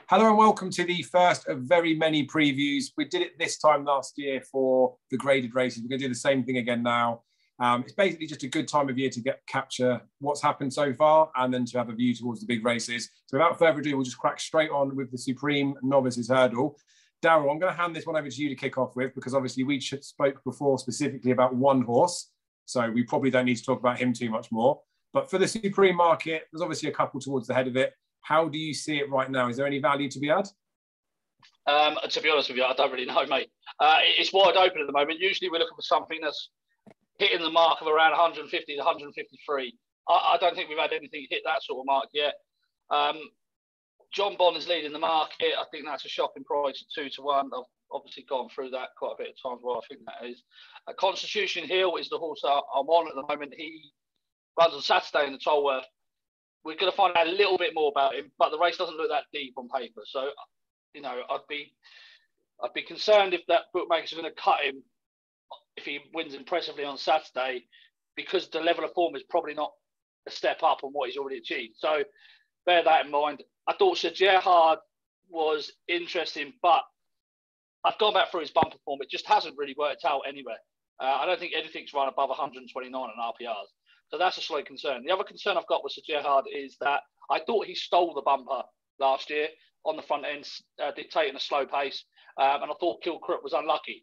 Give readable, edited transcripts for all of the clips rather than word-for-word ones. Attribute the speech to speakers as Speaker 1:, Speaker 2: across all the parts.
Speaker 1: Hello and welcome to the first of very many previews. We did it this time last year for the graded races. We're going to do the same thing again now. It's basically just a good time of year to capture what's happened so far and then to have a view towards the big races. So without further ado, we'll just crack straight on with the Supreme Novices Hurdle. Darryl, I'm going to hand this one over to you to kick off with because obviously we spoke before specifically about one horse. So we probably don't need to talk about him too much more. But for the Supreme market, there's obviously a couple towards the head of it. How do you see it right now? Is there any value to be had?
Speaker 2: To be honest with you, I don't really know, mate. It's wide open at the moment. Usually we're looking for something that's hitting the mark of around 150 to 153. I don't think we've had anything hit that sort of mark yet. John Bond is leading the market. I think that's a shocking price at 2 to 1. I've obviously gone through that quite a bit of times. Well, I think that is. Constitution Hill is the horse that I'm on at the moment. He runs on Saturday in the Tolworth. We're going to find out a little bit more about him, but the race doesn't look that deep on paper. So, you know, I'd be concerned if that bookmakers are going to cut him if he wins impressively on Saturday, because the level of form is probably not a step up on what he's already achieved. So bear that in mind. I thought Sir Gerhard was interesting, but I've gone back through his bumper form. It just hasn't really worked out anywhere. I don't think anything's run above 129 on RPRs. So that's a slight concern. The other concern I've got with Sir Gerhard is that I thought he stole the bumper last year on the front end, dictating a slow pace. And I thought Kilcrook was unlucky.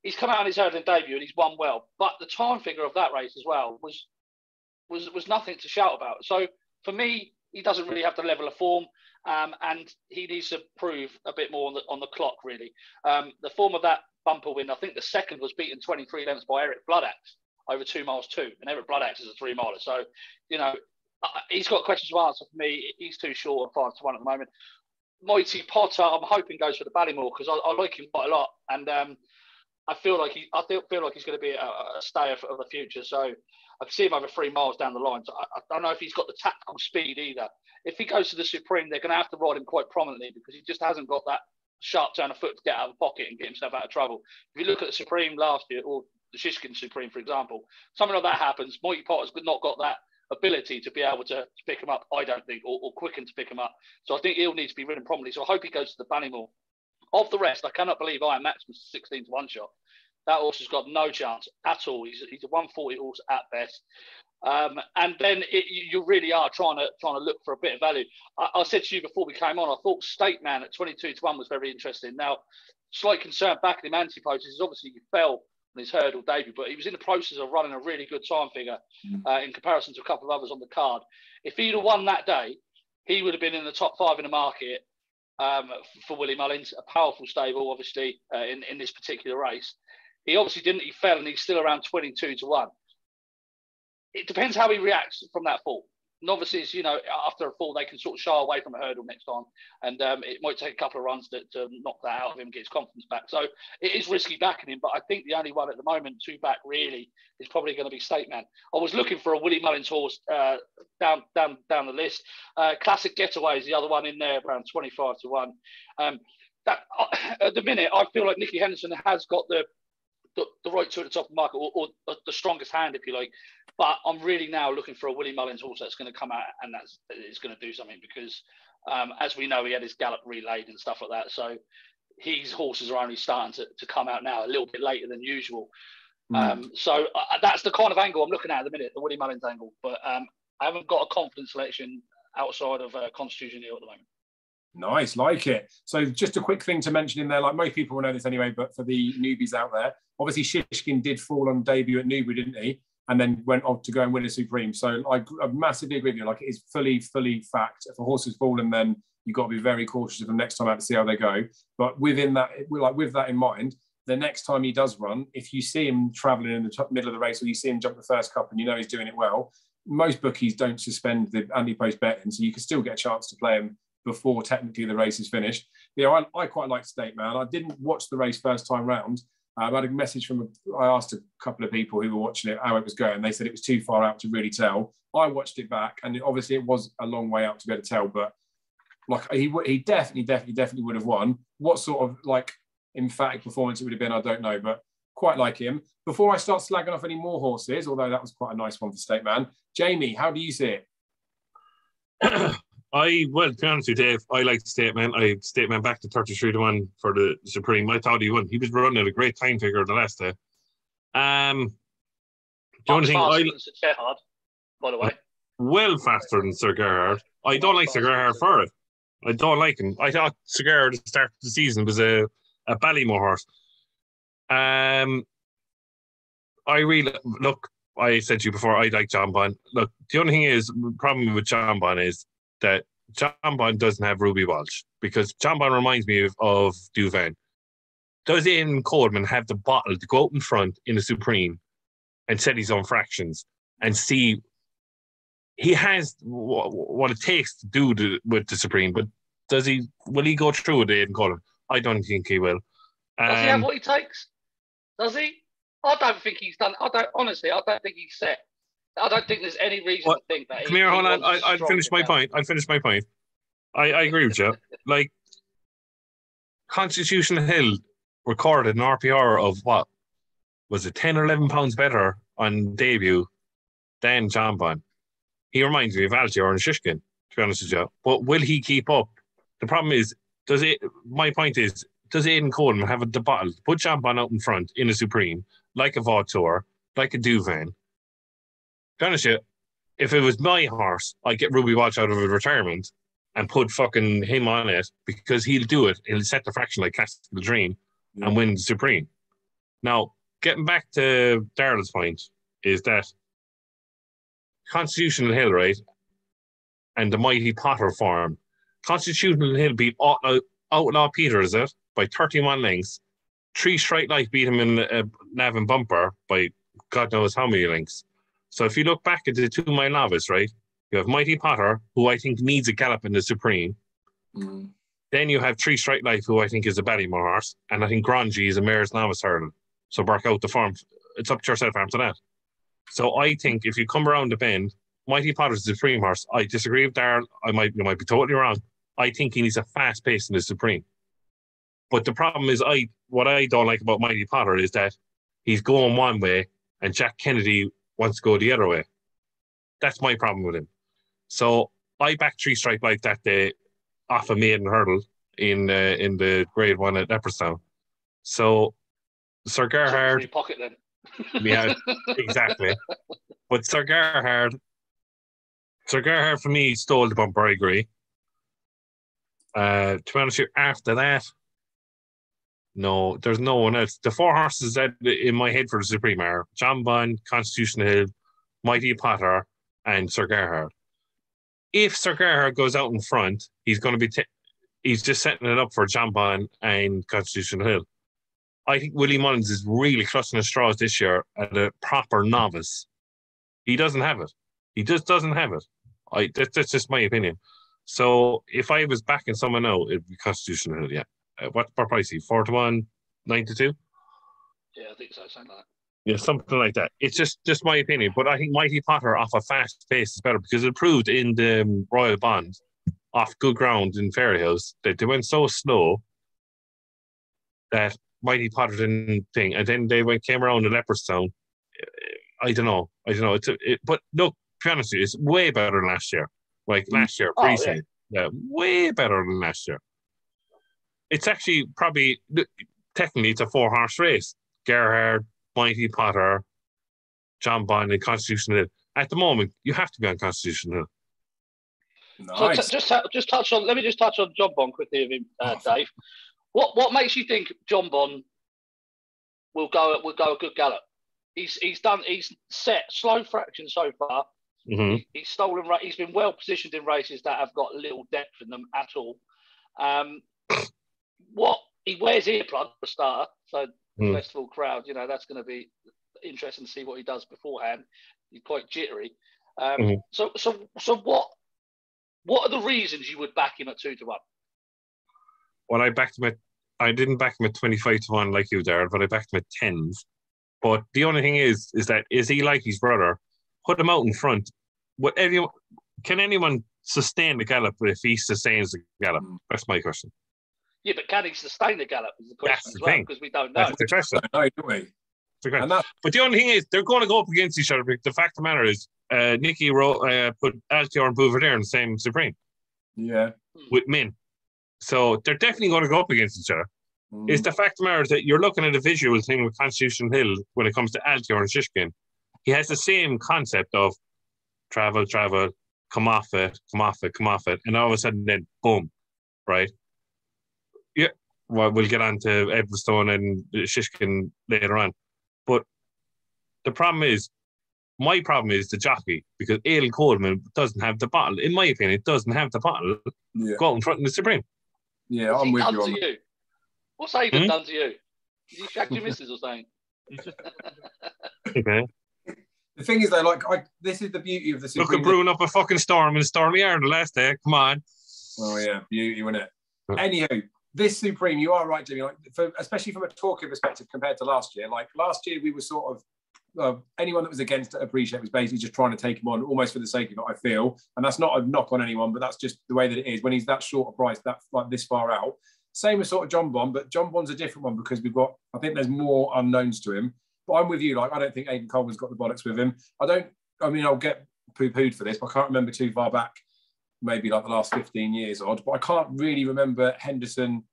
Speaker 2: He's come out on his hurdling debut and he's won well. But the time figure of that race as well was nothing to shout about. So for me, he doesn't really have the level of form. And he needs to prove a bit more on the clock, really. The form of that bumper win, I think the second was beaten 23 lengths by Eric Bloodaxe over 2 miles 2, and Eric Bloodaxe is a 3 miler. So, you know, he's got questions to answer for me. He's too short on 5 to 1 at the moment. Mighty Potter, I'm hoping goes for the Ballymore because I like him quite a lot, and I feel like he's going to be a stayer of the future. So I can see him over 3 miles down the line. So I don't know if he's got the tactical speed either. If he goes to the Supreme, they're going to have to ride him quite prominently because he just hasn't got that sharp turn of foot to get out of the pocket and get himself out of trouble. If you look at the Supreme last year, or the Shishkin Supreme, for example, something like that happens. Mighty Potter's not got that ability to be able to pick him up, I don't think, or quicken to pick him up. So I think he'll need to be ridden prominently. So I hope he goes to the Ballymore. Of the rest, I cannot believe Iron Maximus 16 to 1 shot. That horse has got no chance at all. He's a 140 horse at best. And then you really are trying to look for a bit of value. I said to you before we came on, I thought State Man at 22 to 1 was very interesting. Now, slight concern backing him anti-post is obviously he fell on his hurdle debut, but he was in the process of running a really good time figure in comparison to a couple of others on the card. If he'd have won that day, he would have been in the top 5 in the market for Willie Mullins, a powerful stable, obviously, in this particular race. He obviously didn't. He fell, and he's still around 22 to 1. It depends how he reacts from that fall. Novices, you know, after a fall, they can sort of shy away from a hurdle next time, and it might take a couple of runs to knock that out of him, get his confidence back. So it is risky backing him, but I think the only one at the moment to back really is probably going to be State Man. I was looking for a Willie Mullins horse down the list. Classic Getaway is the other one in there, around 25 to 1. At the minute, I feel like Nicky Henderson has got the right two at the top of the market, or the strongest hand, if you like. But I'm really now looking for a Willie Mullins horse that's going to come out and is going to do something because, as we know, he had his gallop relayed and stuff like that. So his horses are only starting to come out now a little bit later than usual. So that's the kind of angle I'm looking at the minute, the Willie Mullins angle. But I haven't got a confident selection outside of Constitution Hill at the moment.
Speaker 1: Nice, like it. So just a quick thing to mention in there, like most people will know this anyway, but for the newbies out there, obviously Shishkin did fall on debut at Newbury, didn't he? And then went on to go and win a Supreme. So I massively agree with you. Like, it is fully fact. If a horse has fallen, then you've got to be very cautious of them next time out to see how they go. But within that, with that in mind, the next time he does run, if you see him travelling in the middle of the race, or you see him jump the first cup and you know he's doing it well, most bookies don't suspend the anti-post betting, so you can still get a chance to play him before technically the race is finished. You know, I quite like State Man. I didn't watch the race first time round. I had a message I asked a couple of people who were watching it how it was going. They said it was too far out to really tell. I watched it back, and obviously it was a long way out to be able to tell, but like he definitely would have won. What sort of like emphatic performance it would have been, I don't know, but quite like him. Before I start slagging off any more horses, although that was quite a nice one for State Man, Jamie, how do you see it?
Speaker 3: To be honest with you, Dave, I like the Statement. I Statement back to 33-1 for the Supreme. I thought he won. He was running at a great time figure the last day. The only thing
Speaker 2: Gerhard, by the way.
Speaker 3: Well faster than Sir Gerhard. I don't like Sir Gerhard for it. I don't like him. I thought Sir Gerhard at the start of the season was a Ballymore horse. I said to you before, I like John Bond. Look, the only thing is, the problem with John Bond is that John Bond doesn't have Ruby Walsh, because John Bond reminds me of Duvan. Does Ian Coleman have the bottle to go out in front in the Supreme and set his own fractions and see? He has what it takes to do with the Supreme, but will he go through with Ian Coleman? I don't think he will.
Speaker 2: Does he have what he takes? Does he? I don't think he's done. I don't think he's set. I don't think there's any reason to think that.
Speaker 3: Come here, hold on. I'll finish my point. I agree with you. Like, Constitution Hill recorded an RPR of what? Was it 10 or 11 pounds better on debut than John Bond? He reminds me of Altior and Shishkin, to be honest with you. But will he keep up? The problem is, my point is, does Aidan Coleman have the bottle to put John Bond out in front in a Supreme, like a Vautour, like a Duvan? To be honest with you, if it was my horse, I'd get Ruby Walsh out of his retirement and put fucking him on it, because he'll do it. He'll set the fraction like Classical Dream and win the Supreme. Now, getting back to Darrell's point, is that Constitutional Hill, right, and the Mighty Potter form. Constitutional Hill beat Outlaw Peter, is it, by 31 lengths. 3 Straight Life beat him in Nav and Bumper by God knows how many lengths. So if you look back at the 2 Mile Novice, right, you have Mighty Potter, who I think needs a gallop in the Supreme. Then you have 3 Straight Life, who I think is a Ballymore horse, and I think Grangy is a Mare's Novice hurdle. So work out the form. It's up to yourself after that. So I think if you come around the bend, Mighty Potter's the Supreme horse. I disagree with Darrell. You might be totally wrong. I think he needs a fast pace in the Supreme. But the problem is, what I don't like about Mighty Potter is that he's going one way and Jack Kennedy wants to go the other way. That's my problem with him. So I backed 3 Strike Life that day off a maiden hurdle in the Grade 1 at Leopardstown. So Sir Gerhard...
Speaker 2: pocket then.
Speaker 3: Yeah, exactly. But Sir Gerhard for me stole the bumper, I agree. To be honest with you, after that, no, there's no one else. The 4 horses that in my head for the Supreme are John Bond, Constitution Hill, Mighty Potter, and Sir Gerhard. If Sir Gerhard goes out in front, he's going to be he's just setting it up for John Bond and Constitution Hill. I think Willie Mullins is really clutching his straws this year at a proper novice. He doesn't have it. He just doesn't have it. That's just my opinion. So if I was backing someone out, it'd be Constitution Hill, yeah. What price is he? 4-1, 9-2?
Speaker 2: Yeah, I think so, something like that.
Speaker 3: Yeah, something like that. It's just my opinion. But I think Mighty Potter off a fast pace is better, because it proved in the Royal Bond off good ground in Fairyhouse that they went so slow that Mighty Potter didn't think, and then they came around to Leopardstown. I don't know. But look, to be honest with you, it's way better than last year. Like last year, pre-season. Yeah, way better than last year. It's actually probably, technically, it's a 4-horse race. Gerhard, Mighty Potter, John Bond, and Constitution Hill. At the moment, you have to be on Constitution Hill.
Speaker 1: Nice.
Speaker 2: So just touch on. Let me just touch on John Bond quickly, of him, Dave. What makes you think John Bond will go a good gallop? He's set slow fraction so far.
Speaker 3: Mm-hmm.
Speaker 2: He's been well positioned in races that have got little depth in them at all. He wears earplugs for a starter, so festival crowd, that's going to be interesting to see what he does beforehand. He's quite jittery. So what are the reasons you would back him at 2-1?
Speaker 3: Well, I didn't back him at 25-1 like you, Darren, but I backed him at 10s. But the only thing is that is he like his brother? Put him out in front. Can anyone sustain the gallop if he sustains the gallop? That's my question.
Speaker 2: Yeah, but can he sustain the gallop is the question. That's the thing. Because we don't know.
Speaker 3: That's the question.
Speaker 1: No, do we?
Speaker 3: But the only thing is, they're going to go up against each other. The fact of the matter is, Nicky put Altior and Bouvier in the same Supreme.
Speaker 1: Yeah.
Speaker 3: with Min. So they're definitely going to go up against each other. It's the fact of the matter is that you're looking at a visual thing with Constitution Hill when it comes to Altior and Shishkin. He has the same concept of travel, come off it, and all of a sudden then, boom, right? Yeah, well, we'll get on to Edwardstone and Shishkin later on. But my problem is the jockey, because Aidan Coleman doesn't have the bottle. In my opinion, doesn't have the bottle. Go out in front of the Supreme.
Speaker 1: Yeah, I'm with you on that.
Speaker 2: What's Aidan done to you? Did he shagged your missus or something?
Speaker 3: Okay.
Speaker 1: The thing is, though, like, this is the beauty of the Supreme.
Speaker 3: Look at brewing up a fucking storm in Stormy Yard the last day. Come on.
Speaker 1: Oh, yeah. Beauty, wasn't it? Anywho, this Supreme, you are right, Jimmy. Like, especially from a talking perspective compared to last year. Like, last year, we were sort of, anyone that was against it, appreciate, was basically just trying to take him on almost for the sake of it, I feel. And that's not a knock on anyone, but that's just the way that it is. When he's that short a price, that like this far out. Same with sort of John Bond, but John Bond's a different one because I think there's more unknowns to him. But I'm with you. Like, I don't think Aidan Coleman's got the bollocks with him. I'll get poo-pooed for this, but I can't remember too far back, maybe like the last 15 years odd, but I can't really remember Henderson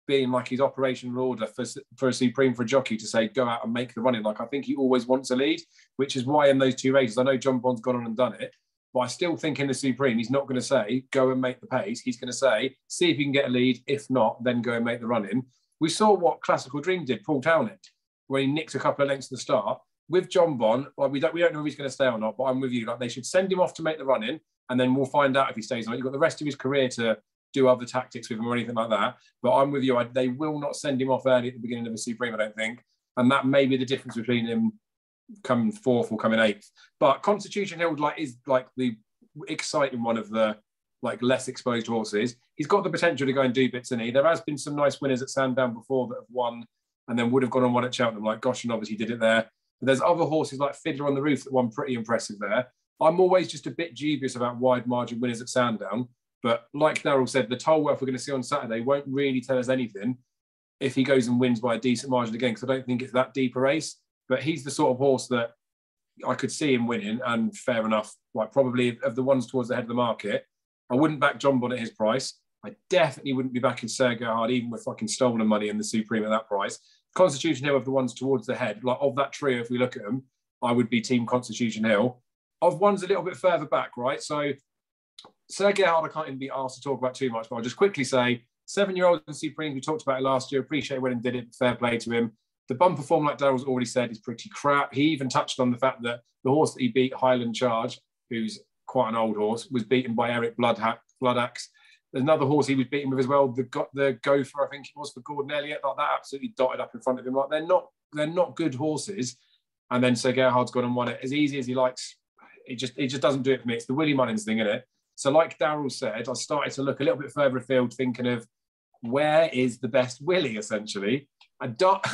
Speaker 1: being like his operational order for a Supreme, for a jockey to say, go out and make the running. Like, I think he always wants a lead, which is why in those two races, I know John Bond's gone on and done it, but I still think in the Supreme, he's not going to say, go and make the pace. He's going to say, see if you can get a lead. If not, then go and make the run-in. We saw what Classical Dream did, Paul Townend, when he nicked a couple of lengths at the start. With John Bond, like, we don't know if he's going to stay or not, but I'm with you. Like, they should send him off to make the run-in, and then we'll find out if he stays or not. You've got the rest of his career to do other tactics with him or anything like that. But I'm with you. They will not send him off early at the beginning of a Supreme, I don't think. And that may be the difference between him coming fourth or coming eighth. But Constitution Hill is the exciting one of the less exposed horses. He's got the potential to go and do bits, and there has been some nice winners at Sandown before that have won and then would have gone on one at Cheltenham, like Goshen obviously did it there. But there's other horses like Fiddler on the Roof that won pretty impressive there. I'm always just a bit dubious about wide margin winners at Sandown. But like Darryl said, the Tolworth we're going to see on Saturday won't really tell us anything if he goes and wins by a decent margin again, because I don't think it's that deep a race. But he's the sort of horse that I could see him winning, and fair enough, like probably of the ones towards the head of the market. I wouldn't back John Bond at his price. I definitely wouldn't be backing Sir Gerhard, even with fucking stolen money in the Supreme at that price. Constitution Hill of the ones towards the head, like of that trio, if we look at them, I would be team Constitution Hill. Of ones a little bit further back, right? So Sir Gerhard, I can't even be asked to talk about too much, but I'll just quickly say, 7-year-old in Supreme, we talked about it last year, appreciate when he did it, fair play to him. The bumper form, like Darryl's already said, is pretty crap. He even touched on the fact that the horse that he beat, Highland Charge, who's quite an old horse, was beaten by Eric Bloodaxe. There's another horse he was beaten with as well, the Gopher, I think it was, for Gordon Elliott. Like, that absolutely dotted up in front of him. Like, they're not good horses. And then Sir Gerhard's gone and won it as easy as he likes. It just doesn't do it for me. It's the Willie Mullins thing, isn't it? So like Darryl said, I started to look a little bit further afield, thinking of where is the best Willie, essentially. And Dark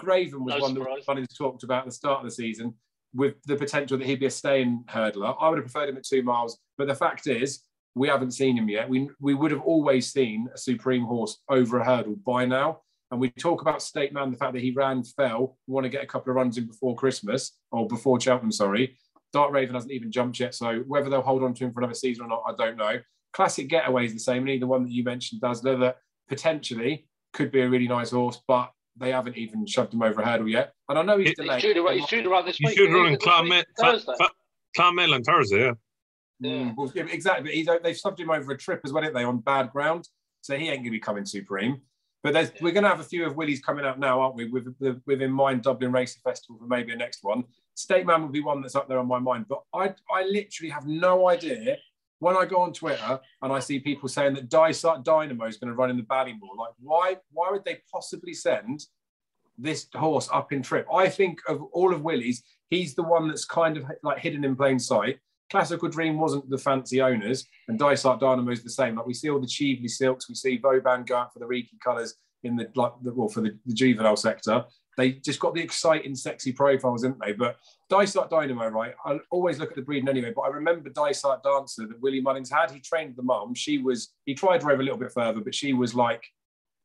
Speaker 1: Raven was one that Mullins talked about at the start of the season, with the potential that he'd be a staying hurdler. I would have preferred him at 2 miles, but the fact is, we haven't seen him yet. We would have always seen a Supreme horse over a hurdle by now. And we talk about State Man, the fact that he fell, want to get a couple of runs in before Christmas, or before Cheltenham, sorry. Dark Raven hasn't even jumped yet, so whether they'll hold on to him for another season or not, I don't know. Classic Getaway is the same, and either one that you mentioned, Dazzler, that potentially could be a really nice horse, but they haven't even shoved him over a hurdle yet. And I know he's delayed.
Speaker 2: He's due to run this week.
Speaker 3: He's due to run in Clonmel on Thursday, yeah.
Speaker 1: Well, yeah, exactly, but they've shoved him over a trip as well, haven't they, on bad ground, so he ain't going to be coming Supreme. But we're going to have a few of Willie's coming out now, aren't we, with in mind Dublin Racing Festival for maybe a next one. State Man would be one that's up there on my mind, but I literally have no idea when I go on Twitter and I see people saying that Dysart Dynamo is going to run in the Ballymore. Like, why would they possibly send this horse up in trip? I think of all of Willie's, he's the one that's kind of like hidden in plain sight. Classical Dream wasn't the fancy owners, and Dysart Dynamo is the same. Like, we see all the Cheveley Silks, we see Vauban go out for the Reekie colours in for the juvenile sector. They just got the exciting, sexy profiles, didn't they? But Dysart Dynamo, right? I always look at the breeding anyway, but I remember Dysart Dancer that Willie Mullins had. He trained the mum. He tried to rove a little bit further, but she was like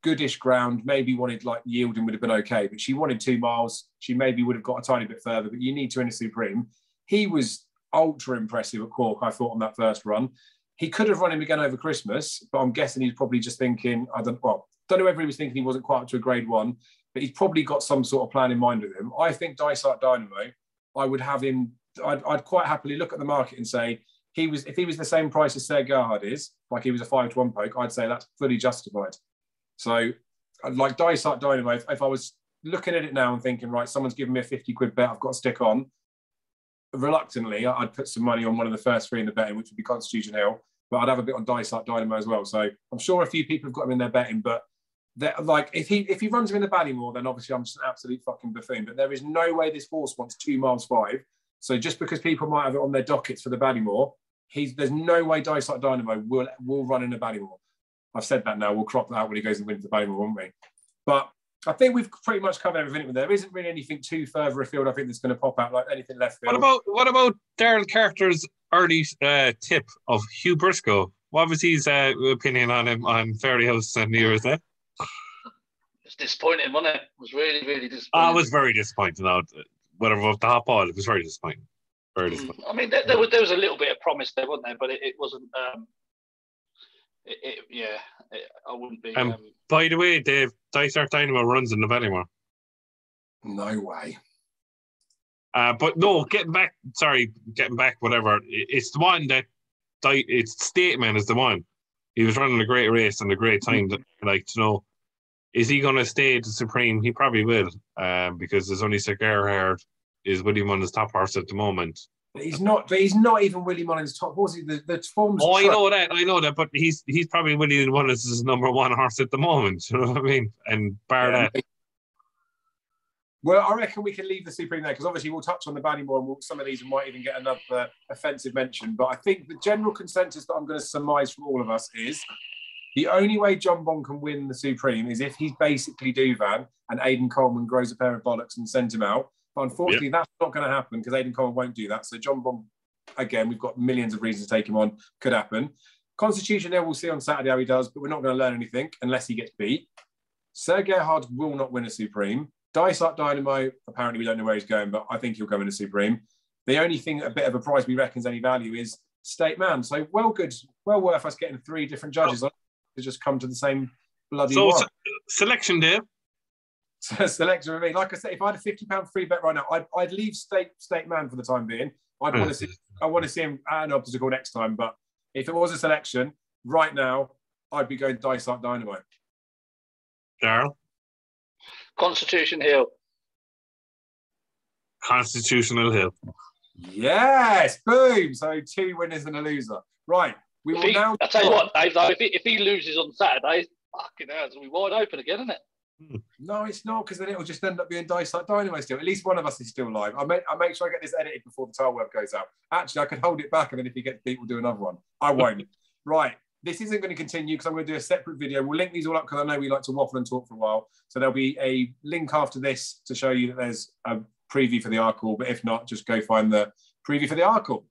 Speaker 1: goodish ground, maybe wanted like yielding would have been okay, but she wanted 2 miles. She maybe would have got a tiny bit further, but you need to in a Supreme. He was ultra impressive at Cork, I thought, on that first run. He could have run him again over Christmas, but I'm guessing he's probably just thinking, don't know whether he was thinking he wasn't quite up to a grade 1, but he's probably got some sort of plan in mind with him. I think Dysart Dynamo, I would have him, I'd quite happily look at the market and say, if he was the same price as Ser Gerhard is, like he was a 5-1 poke, I'd say that's fully justified. So, like Dysart Dynamo, if I was looking at it now and thinking, right, someone's giving me a 50 quid bet I've got to stick on, reluctantly, I'd put some money on one of the first 3 in the betting, which would be Constitution Hill, but I'd have a bit on Dysart Dynamo as well. So I'm sure a few people have got him in their betting, but like if he runs him in the Ballymore, then obviously I'm just an absolute fucking buffoon. But there is no way this horse wants 2 miles 5. So just because people might have it on their dockets for the Ballymore, there's no way Dysart Dynamo will run in the Ballymore. I've said that now. We'll crop that out when he goes and wins the Ballymore, won't we? But I think we've pretty much covered everything. There isn't really anything too further afield, I think, that's going to pop out, like anything left field.
Speaker 3: What about Daryl Carter's early tip of Hugh Briscoe? What was his opinion on him on Fairyhouse and New Year's Day?
Speaker 2: It's disappointing, wasn't it? It was really, really disappointing.
Speaker 3: I was very disappointed. Whatever of the hot ball, it was very disappointing. Very disappointing.
Speaker 2: I mean, there was a little bit of promise there, wasn't there? But it wasn't. I wouldn't be.
Speaker 3: By the way, Dave, Dysart Dynamo runs in the Ballymore.
Speaker 1: No way.
Speaker 3: But no, getting back, whatever. It's the one that it's Stateman is the one. He was running a great race and a great time. To know, is he going to stay to Supreme? He probably will, because there's only Ser Gerhard is Willie Mullins' top horse at the moment.
Speaker 1: But he's not even Willie Mullins' top horse. The form's.
Speaker 3: Oh, I know that, but he's probably Willie Mullins' number 1 horse at the moment. You know what I mean? And that.
Speaker 1: Well, I reckon we can leave the Supreme there because obviously we'll touch on the Ballymore and some of these might even get another offensive mention. But I think the general consensus that I'm going to surmise from all of us is the only way John Bond can win the Supreme is if he's basically Duvan and Aidan Coleman grows a pair of bollocks and sends him out. But unfortunately, That's not going to happen because Aidan Coleman won't do that. So John Bond, again, we've got millions of reasons to take him on. Could happen. Constitution Hill, we'll see on Saturday how he does, but we're not going to learn anything unless he gets beat. Ser Gerhard will not win a Supreme. Dysart Dynamo, apparently we don't know where he's going, but I think he'll go in a Supreme. The only thing, a bit of a prize we reckon's any value is State Man. So well worth us getting 3 different judges on to just come to the same bloody one.
Speaker 3: Selection, Dave.
Speaker 1: Selection for me. Like I said, if I had a £50 free bet right now, I'd leave State Man for the time being. I want to see him at an obstacle next time. But if it was a selection, right now, I'd be going Dysart Dynamo.
Speaker 3: Darryl?
Speaker 2: Constitution Hill.
Speaker 3: Constitutional Hill.
Speaker 1: Yes, boom. So 2 winners and a loser. Right.
Speaker 2: I'll tell you what, Dave, though, if he loses on Saturday, fucking hell, it'll be wide open again, isn't it?
Speaker 1: No, it's not, because then it'll just end up being Dysart Dynamo still. At least one of us is still live. I make sure I get this edited before the tile web goes out. Actually, I could hold it back, and then if he gets beat, we'll do another one. I won't. Right. This isn't going to continue because I'm going to do a separate video. We'll link these all up because I know we like to waffle and talk for a while. So there'll be a link after this to show you that there's a preview for the Arkle. But if not, just go find the preview for the Arkle.